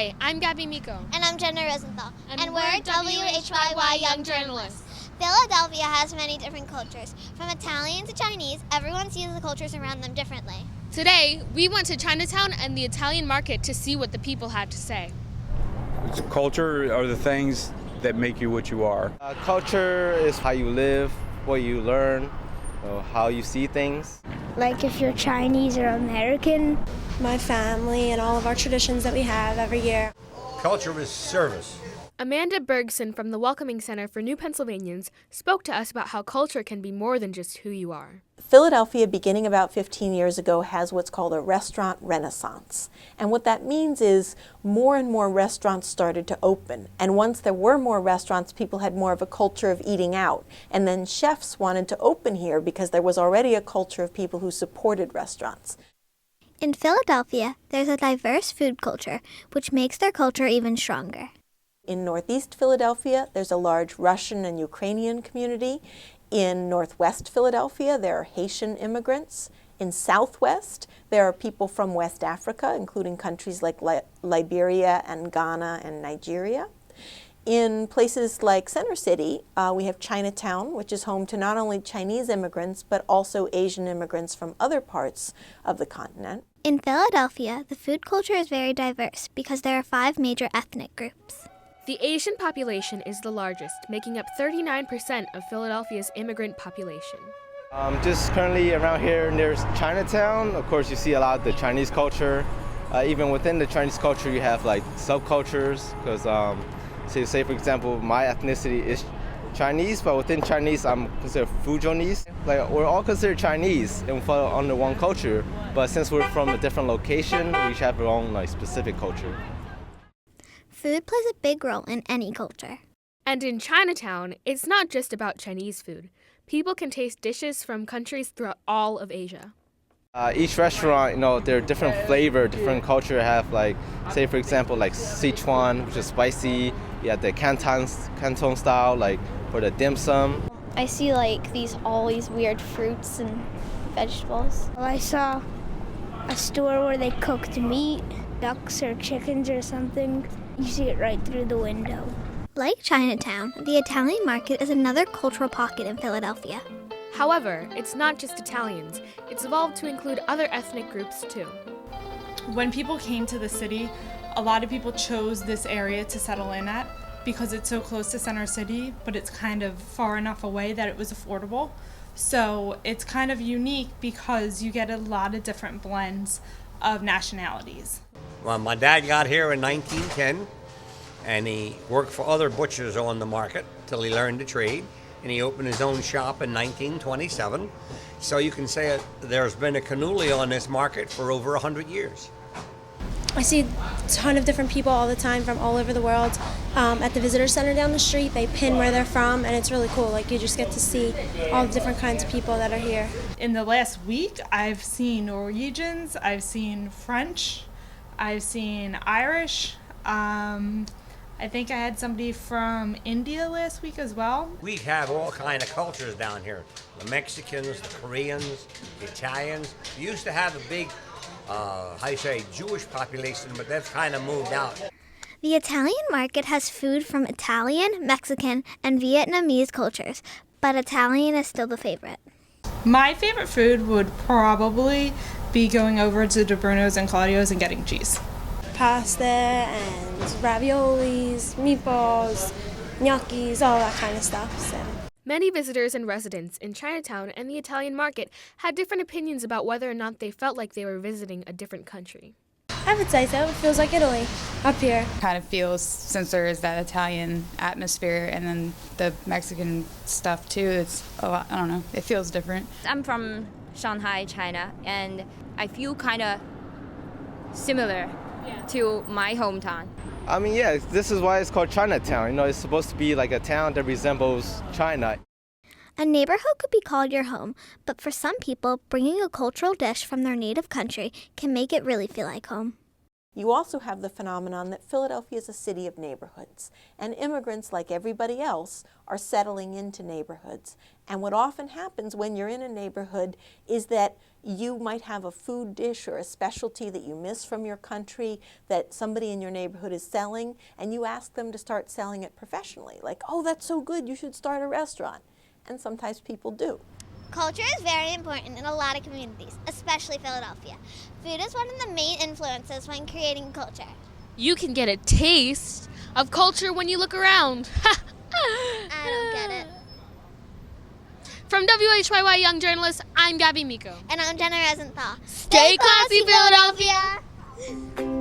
Hi, I'm Gabby Miko. And I'm Jenna Rosenthal. And we're WHYY Young Journalists. Philadelphia has many different cultures. From Italian to Chinese, everyone sees the cultures around them differently. Today, we went to Chinatown and the Italian market to see what the people had to say. Culture are the things that make you what you are. Culture is how you live, what you learn, how you see things. Like if you're Chinese or American. My family and all of our traditions that we have every year. Culture is service. Amanda Bergson from the Welcoming Center for New Pennsylvanians spoke to us about how culture can be more than just who you are. Philadelphia, beginning about 15 years ago, has what's called a restaurant renaissance. And what that means is more and more restaurants started to open. And once there were more restaurants, people had more of a culture of eating out. And then chefs wanted to open here because there was already a culture of people who supported restaurants. In Philadelphia, there's a diverse food culture, which makes their culture even stronger. In Northeast Philadelphia, there's a large Russian and Ukrainian community. In Northwest Philadelphia, there are Haitian immigrants. In Southwest, there are people from West Africa, including countries like Liberia and Ghana and Nigeria. In places like Center City, we have Chinatown, which is home to not only Chinese immigrants, but also Asian immigrants from other parts of the continent. In Philadelphia, the food culture is very diverse because there are 5 major ethnic groups. The Asian population is the largest, making up 39% of Philadelphia's immigrant population. Just currently around here near Chinatown, of course you see a lot of the Chinese culture. Even within the Chinese culture you have like subcultures, because say for example my ethnicity is Chinese, but within Chinese I'm considered Fujonese. Like we're all considered Chinese and fall under one culture, but since we're from a different location, we each have our own like specific culture. Food plays a big role in any culture. And in Chinatown, it's not just about Chinese food. People can taste dishes from countries throughout all of Asia. Each restaurant, they're different flavor, different culture. Have like, say for example, like Sichuan, which is spicy. You have the Canton style, like for the dim sum. I see like all these weird fruits and vegetables. Well, I saw a store where they cooked meat, ducks or chickens or something. You see it right through the window. Like Chinatown, the Italian market is another cultural pocket in Philadelphia. However, it's not just Italians. It's evolved to include other ethnic groups too. When people came to the city, a lot of people chose this area to settle in at because it's so close to Center City, but it's kind of far enough away that it was affordable. So it's kind of unique because you get a lot of different blends of nationalities. Well, my dad got here in 1910, and he worked for other butchers on the market till he learned the trade, and he opened his own shop in 1927. So you can say there's been a cannoli on this market for over 100 years. I see a ton of different people all the time from all over the world. At the visitor center down the street, they pin where they're from, and it's really cool. Like you just get to see all the different kinds of people that are here. In the last week, I've seen Norwegians, I've seen French, I've seen Irish. I think I had somebody from India last week as well. We have all kind of cultures down here. The Mexicans, the Koreans, the Italians. We used to have a big, Jewish population, but that's kind of moved out. The Italian market has food from Italian, Mexican, and Vietnamese cultures, but Italian is still the favorite. My favorite food would probably be going over to DeBruno's and Claudio's and getting cheese. Pasta and raviolis, meatballs, gnocchis, all that kind of stuff. So. Many visitors and residents in Chinatown and the Italian market had different opinions about whether or not they felt like they were visiting a different country. I would say so. It feels like Italy up here. Kind of feels, since there is that Italian atmosphere and then the Mexican stuff too, it's a lot, I don't know, it feels different. I'm from Shanghai, China, and I feel kind of similar to my hometown. I mean, yeah, this is why it's called Chinatown. It's supposed to be like a town that resembles China. A neighborhood could be called your home, but for some people, bringing a cultural dish from their native country can make it really feel like home. You also have the phenomenon that Philadelphia is a city of neighborhoods, and immigrants, like everybody else, are settling into neighborhoods. And what often happens when you're in a neighborhood is that you might have a food dish or a specialty that you miss from your country that somebody in your neighborhood is selling, and you ask them to start selling it professionally. Like, oh, that's so good, you should start a restaurant. And sometimes people do. Culture is very important in a lot of communities, especially Philadelphia. Food is one of the main influences when creating culture. You can get a taste of culture when you look around. I don't get it. From WHYY Young Journalist, I'm Gabby Miko. And I'm Jenna Rosenthal. Stay classy, Philadelphia!